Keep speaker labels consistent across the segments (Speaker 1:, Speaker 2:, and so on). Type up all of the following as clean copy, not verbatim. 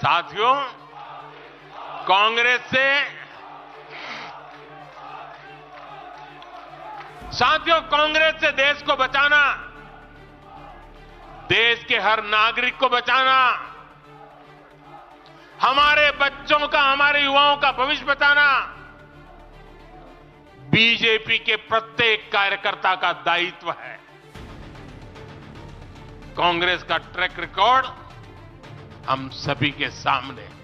Speaker 1: साथियों, कांग्रेस से देश को बचाना, देश के हर नागरिक को बचाना, हमारे बच्चों का, हमारे युवाओं का भविष्य बचाना बीजेपी के प्रत्येक कार्यकर्ता का दायित्व है। कांग्रेस का ट्रैक रिकॉर्ड हम सभी के सामने है।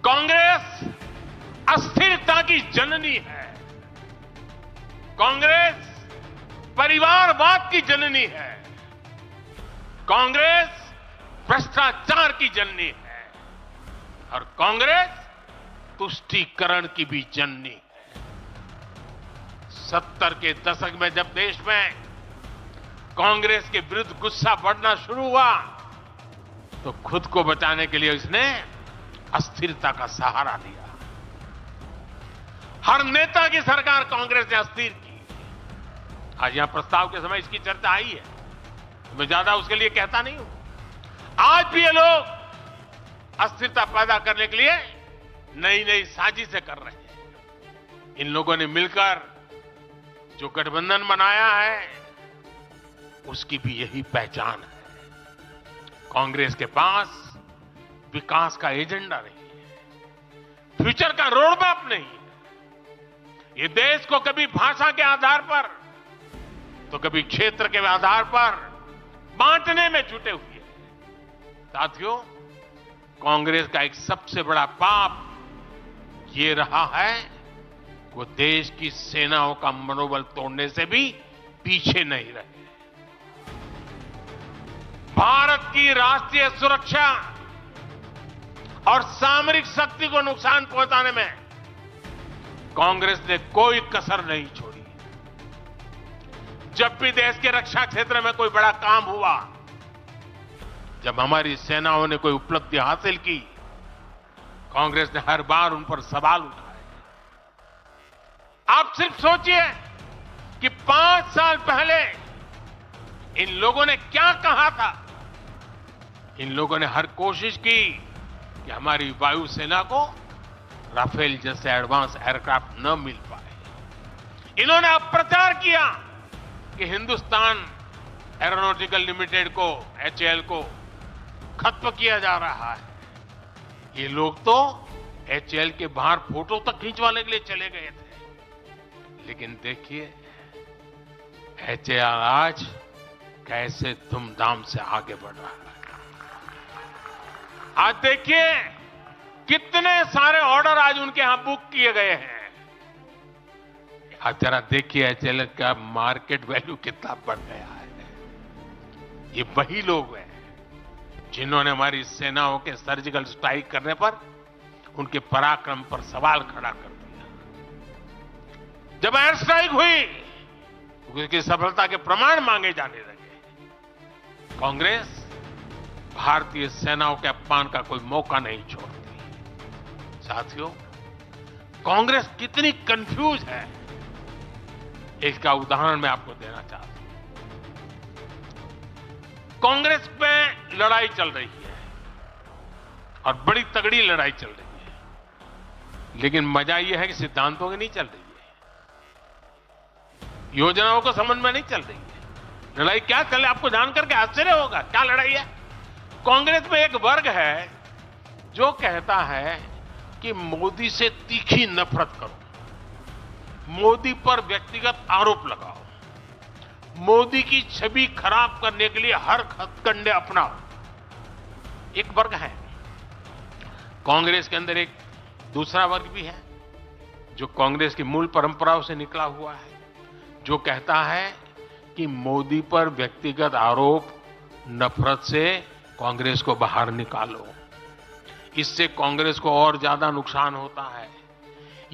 Speaker 1: कांग्रेस अस्थिरता की जननी है। कांग्रेस परिवारवाद की जननी है। कांग्रेस भ्रष्टाचार की जननी है और कांग्रेस तुष्टीकरण की भी जननी है। 70 के दशक में जब देश में कांग्रेस के विरुद्ध गुस्सा बढ़ना शुरू हुआ तो खुद को बचाने के लिए इसने अस्थिरता का सहारा लिया। हर नेता की सरकार कांग्रेस ने अस्थिर की। आज यहां प्रस्ताव के समय इसकी चर्चा आई है, मैं ज्यादा उसके लिए कहता नहीं हूं। आज भी ये लोग अस्थिरता पैदा करने के लिए नई नई साजिशें कर रहे हैं। इन लोगों ने मिलकर जो गठबंधन बनाया है उसकी भी यही पहचान है। कांग्रेस के पास विकास का एजेंडा नहीं है, फ्यूचर का रोड मैप नहीं है। ये देश को कभी भाषा के आधार पर तो कभी क्षेत्र के आधार पर बांटने में जुटे हुए हैं। साथियों, कांग्रेस का एक सबसे बड़ा पाप ये रहा है, वो देश की सेनाओं का मनोबल तोड़ने से भी पीछे नहीं रहे। भारत की राष्ट्रीय सुरक्षा और सामरिक शक्ति को नुकसान पहुंचाने में कांग्रेस ने कोई कसर नहीं छोड़ी। जब भी देश के रक्षा क्षेत्र में कोई बड़ा काम हुआ, जब हमारी सेनाओं ने कोई उपलब्धि हासिल की, कांग्रेस ने हर बार उन पर सवाल उठाए। आप सिर्फ सोचिए कि 5 साल पहले इन लोगों ने क्या कहा था। इन लोगों ने हर कोशिश की कि हमारी वायुसेना को राफेल जैसे एडवांस एयरक्राफ्ट न मिल पाए। इन्होंने अप्रचार किया कि हिंदुस्तान एरोनॉटिकल लिमिटेड को, HAL को खत्म किया जा रहा है। ये लोग तो HAL के बाहर फोटो तक खींचवाने के लिए चले गए थे। लेकिन देखिए HAL आज कैसे धूमधाम से आगे बढ़ रहा है। आज देखिए कितने सारे ऑर्डर आज उनके यहां बुक किए गए हैं। आज जरा देखिए HAL का मार्केट वैल्यू कितना बढ़ गया है। ये वही लोग हैं जिन्होंने हमारी सेनाओं के सर्जिकल स्ट्राइक करने पर उनके पराक्रम पर सवाल खड़ा कर दिया। जब एयर स्ट्राइक हुई उसकी सफलता के प्रमाण मांगे जाने लगे। कांग्रेस भारतीय सेनाओं के अपमान का कोई मौका नहीं छोड़ती। साथियों, कांग्रेस कितनी कंफ्यूज है, इसका उदाहरण मैं आपको देना चाहता हूं। कांग्रेस में लड़ाई चल रही है और बड़ी तगड़ी लड़ाई चल रही है, लेकिन मजा यह है कि सिद्धांतों की नहीं चल रही है, योजनाओं को समझ में नहीं चल रही है। लड़ाई क्या चल रही है आपको जानकर के आश्चर्य होगा। क्या लड़ाई है? कांग्रेस में एक वर्ग है जो कहता है कि मोदी से तीखी नफरत करो, मोदी पर व्यक्तिगत आरोप लगाओ, मोदी की छवि खराब करने के लिए हर हथकंडे अपनाओ। एक वर्ग है। कांग्रेस के अंदर एक दूसरा वर्ग भी है जो कांग्रेस की मूल परंपराओं से निकला हुआ है, जो कहता है कि मोदी पर व्यक्तिगत आरोप, नफरत से कांग्रेस को बाहर निकालो, इससे कांग्रेस को और ज्यादा नुकसान होता है।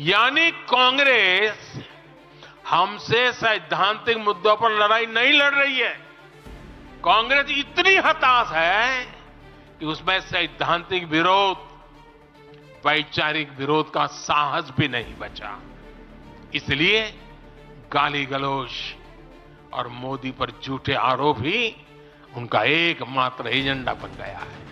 Speaker 1: यानी कांग्रेस हमसे सैद्धांतिक मुद्दों पर लड़ाई नहीं लड़ रही है। कांग्रेस इतनी हताश है कि उसमें सैद्धांतिक विरोध, वैचारिक विरोध का साहस भी नहीं बचा। इसलिए गाली गलौज और मोदी पर झूठे आरोप ही उनका एकमात्र एजेंडा बन गया है।